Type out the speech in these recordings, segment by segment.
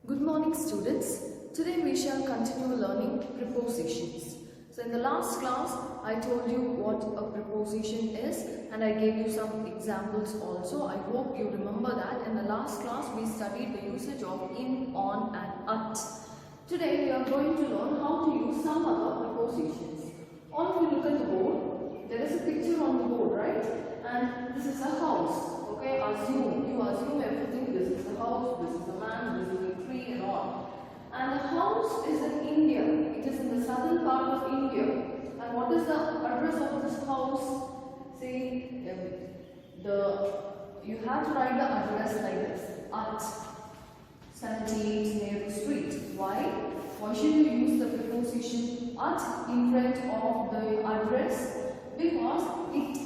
Good morning, students. Today we shall continue learning prepositions. So in the last class I told you what a preposition is and I gave you some examples also. I hope you remember that. In the last class we studied the usage of in, on and at. Today we are going to learn how to use some other prepositions. All if you look at the board, there is a picture on the board, right? And this is a house. Okay, you assume everything. This is the house, this is the man, this is the tree and all. And the house is in India. It is in the southern part of India. And what is the address of this house? See, you have to write the address like this: at 78 Nehru Street. Why? Why should you use the preposition at in front of the address? Because it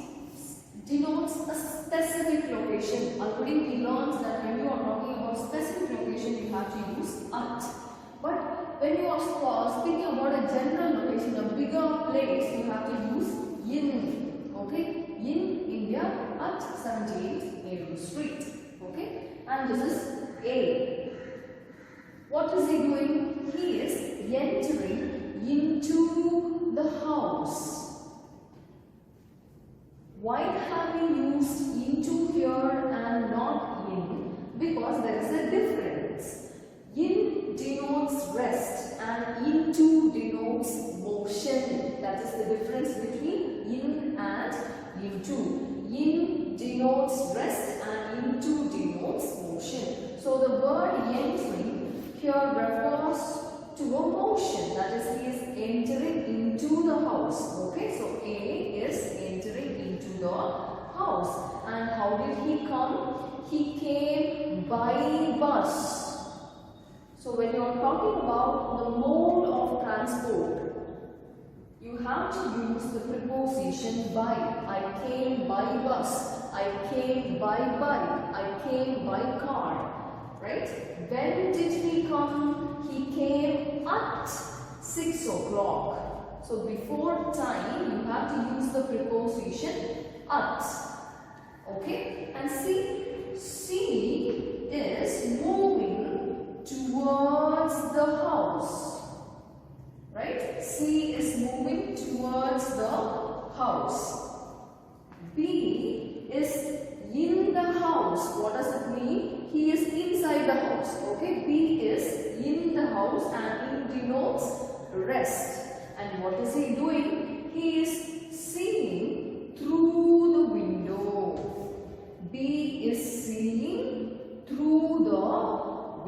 denotes a specific location. Already we learned that when you are talking about specific location, you have to use at. But when you are speaking about a general location, a bigger place, you have to use in. Okay? In India at 78 Nehru Street. Okay? And this is A. What is he doing? He is entering into the house. Why have we used into here and not in? Because there is a difference. In denotes rest and into denotes motion. That is the difference between in and into. In denotes rest and into denotes motion. So the word entering here refers to a motion. That is, he is entering into the house. Okay, so A is entering into the house. And how did he come? He came by bus. So when you are talking about the mode of transport, you have to use the preposition by. I came by bus. I came by bike. I came by car. Right? When did he come? He came at 6 o'clock. So before time, you have to use the preposition at. Okay? And C is moving towards the house. Right? C is moving towards the house. B is in the house. What does it mean? He is inside the house. Okay? B is in the house and it denotes rest. And what is he doing? He is seeing through the window. B is seeing through the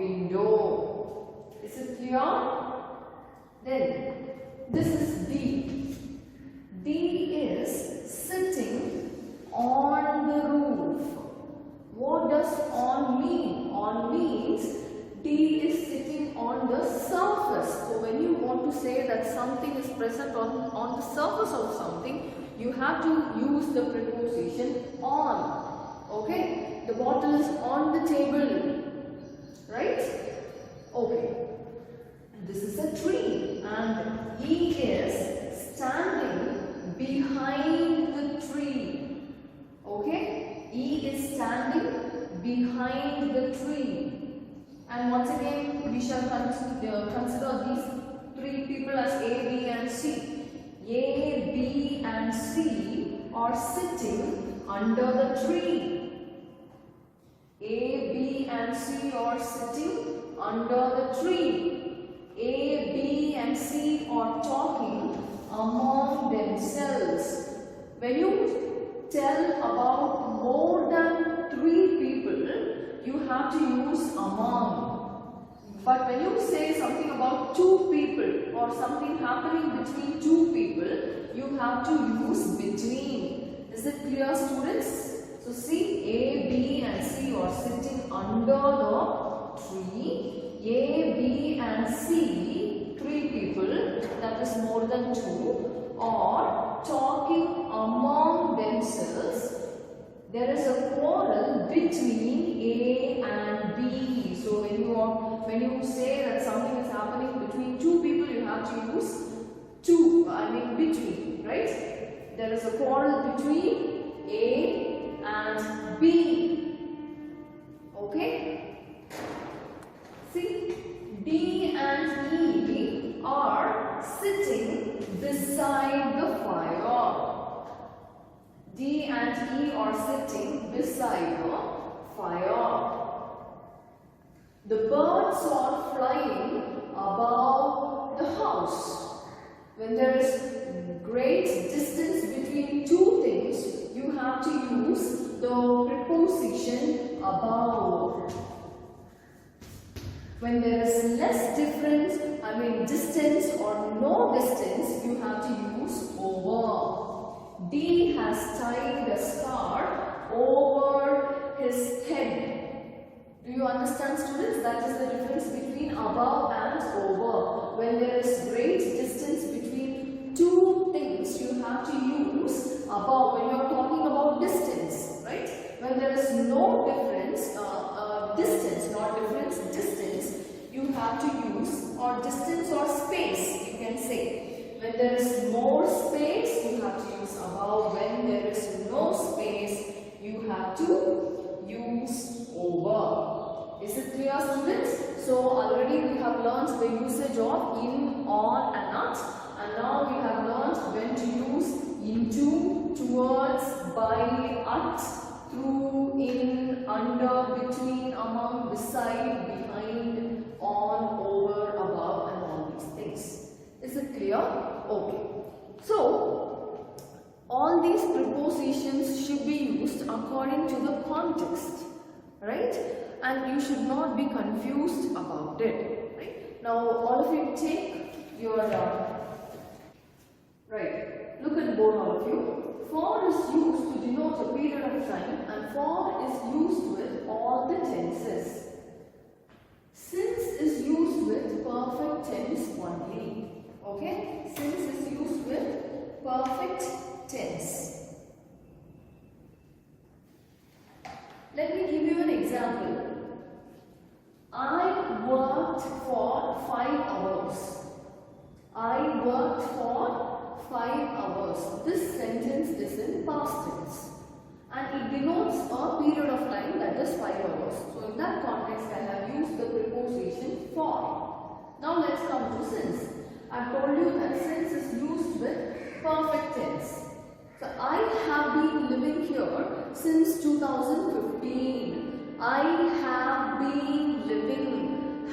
window. Is it clear? Then this is D. D is sitting on the roof. What does on mean? On means D is sitting on the surface. So when you want to say that something is present on the surface of something, you have to use the preposition on. Okay? The bottle is on the table. Right? Okay. This is a tree and E is standing behind the tree. Okay? E is standing behind the tree. And once again, we shall consider these three people as A, B and C. A, B and C are sitting under the tree. A, B and C are sitting under the tree. A, B and C are talking among themselves. When you tell about more than 3 people, you have to use among. But when you say something about 2 people or something happening between 2 people, you have to use between. Is it clear, students? So see, A, B and C are sitting under the tree. A, B and C, 3 people, that is more than 2, are talking among themselves. There is a quarrel between A and B. So when you say that something is happening between 2 people, you have to use between, right? There is a quarrel between A and B. Okay? See? fire. The birds are flying above the house. When there is great distance between two things, you have to use the preposition above. When there is less difference, distance or no distance, you have to use over. D has tied a scarf over his head. Do you understand, students? That is the difference between above and over. When there is great distance between two things, you have to use above when you are talking about distance, right? When there is no difference, distance, not difference, distance, you have to use, or distance or space, you can say. When there is more space, you have to use above. When there is no space, you have to use over. Is it clear, students? So already we have learned the usage of in, on and at, and now we have learned when to use into, towards, by, at, through, in, under, between, among, beside, behind, on, over, above, and all these things. Is it clear? Okay. So all these prepositions should be used according to the context, right? And you should not be confused about it, right? Now all of you take your right, look at the board, all of you. For is used to denote a period of time, and for is used with all the tenses. Since is used with perfect tense only. Okay? Since is used with perfect tense. Let me give you an example. I worked for 5 hours. I worked for 5 hours. This sentence is in past tense. And it denotes a period of time, that is 5 hours. So in that context, I have used the preposition for. Now let's come to since. I have told you that since is used with perfect tense. So I have been living here since 2015. I have been living.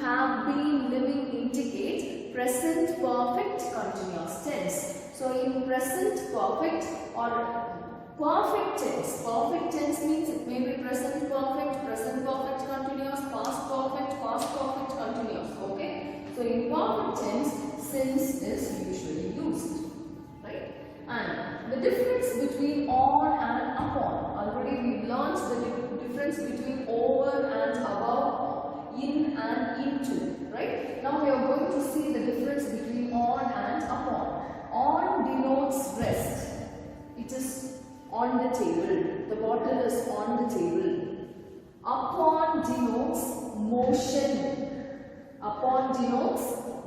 Have been living indicate present perfect continuous tense. So in present perfect or perfect tense means it may be present perfect continuous, past perfect continuous, okay? So in perfect tense, since is usually used, right? And the difference between on and upon, already we learned the difference between over and above, in and into, right? Now we are going to see the difference between on and upon. On denotes rest. It is on the table. The bottle is on the table. Upon denotes motion. Upon denotes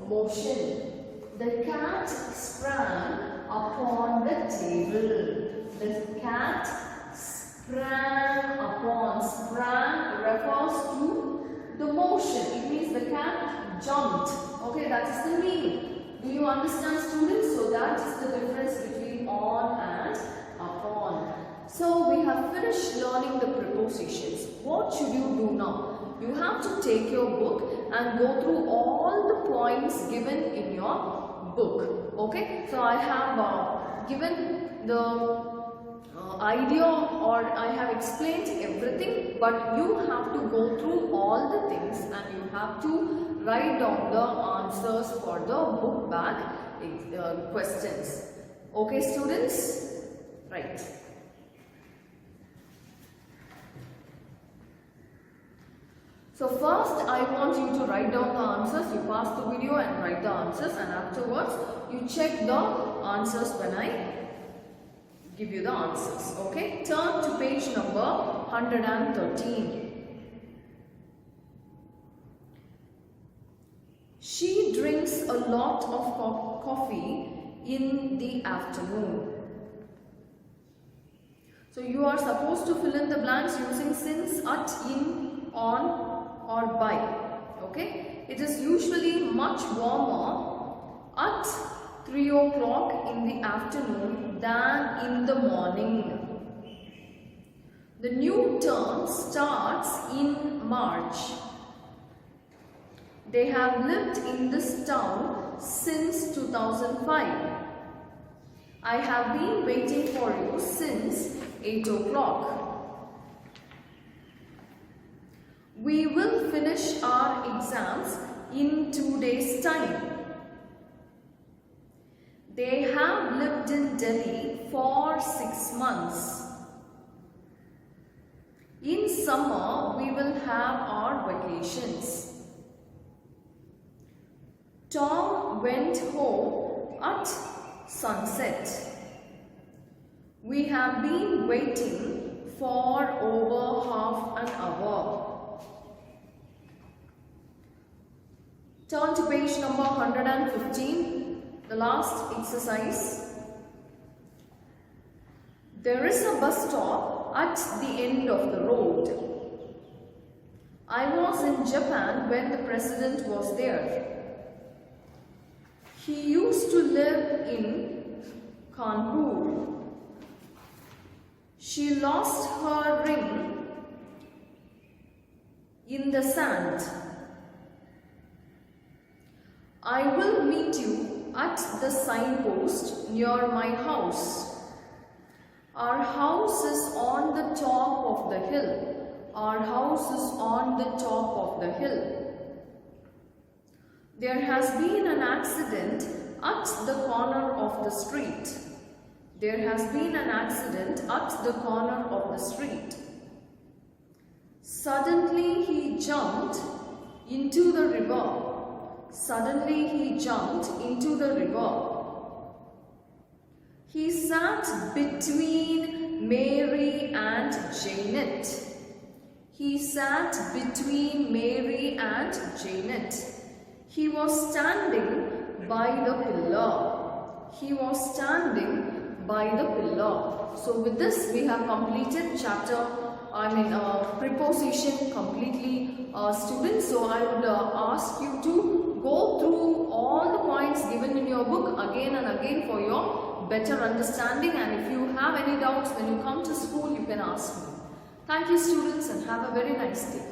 motion. The cat sprang upon the table. The cat sprang upon. Sprang refers to the motion. It means the cat jumped. Okay, that is the meaning. Do you understand, students? So that is the difference between on and upon. So we have finished learning the prepositions. What should you do now? You have to take your book and go through all the points given in your book. Okay? So I have given the idea, or I have explained everything, but you have to go through all the things and you have to write down the answers for the book back questions. Okay, students? Right. So first I want you to write down the answers. You pause the video and write the answers, and afterwards you check the answers when I give you the answers. Okay? Turn to page number 113. She drinks a lot of coffee in the afternoon. So you are supposed to fill in the blanks using since, at, in, on or by. Okay? It is usually much warmer at 3 o'clock in the afternoon than in the morning. The new term starts in March. They have lived in this town since 2005. I have been waiting for you since 8 o'clock. We will finish our exams in 2 days' time. They have lived in Delhi for 6 months. In summer, we will have our vacations. Tom went home at sunset. We have been waiting for over half an hour. Turn to page number 115, the last exercise. There is a bus stop at the end of the road. I was in Japan when the president was there. He used to live in Kanpur. She lost her ring in the sand. I will meet you at the signpost near my house. Our house is on the top of the hill. Our house is on the top of the hill. There has been an accident at the corner of the street. There has been an accident at the corner of the street. Suddenly he jumped into the river. Suddenly he jumped into the river. He sat between Mary and Janet. He sat between Mary and Janet. He was standing by the pillar. He was standing by the pillar. So with this we have completed chapter, preposition completely, students. So I would ask you to go through all the points given in your book again and again for your better understanding, and if you have any doubts when you come to school, you can ask me. Thank you, students, and have a very nice day.